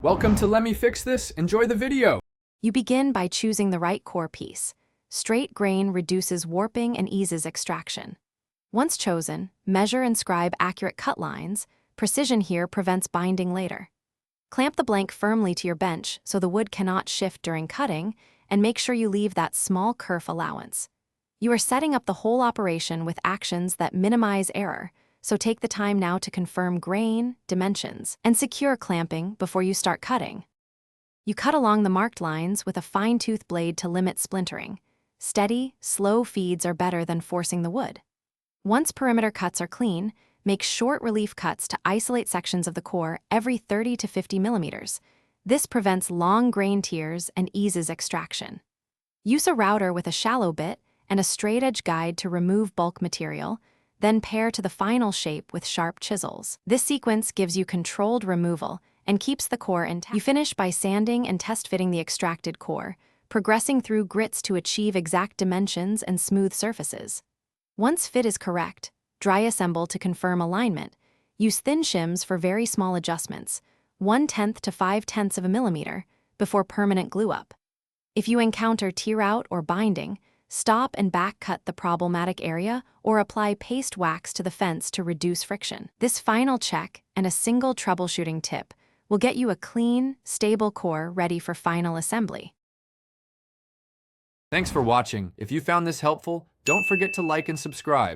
Welcome to Let Me Fix This. Enjoy the video. You begin by choosing the right core piece. Straight grain reduces warping and eases extraction. Once chosen, measure and scribe accurate cut lines. Precision here prevents binding later. Clamp the blank firmly to your bench so the wood cannot shift during cutting, and make sure you leave that small kerf allowance. You are setting up the whole operation with actions that minimize error, so take the time now to confirm grain, dimensions, and secure clamping before you start cutting. You cut along the marked lines with a fine-tooth blade to limit splintering. Steady, slow feeds are better than forcing the wood. Once perimeter cuts are clean, make short relief cuts to isolate sections of the core every 30 to 50 millimeters. This prevents long grain tears and eases extraction. Use a router with a shallow bit and a straight-edge guide to remove bulk material, then pare to the final shape with sharp chisels. This sequence gives you controlled removal and keeps the core intact. You finish by sanding and test-fitting the extracted core, progressing through grits to achieve exact dimensions and smooth surfaces. Once fit is correct, dry assemble to confirm alignment. Use thin shims for very small adjustments, 1/10 to 5/10 of a millimeter, before permanent glue up. If you encounter tear out or binding, stop and back cut the problematic area or apply paste wax to the fence to reduce friction. This final check and a single troubleshooting tip will get you a clean, stable core ready for final assembly. Thanks for watching. If you found this helpful, don't forget to like and subscribe.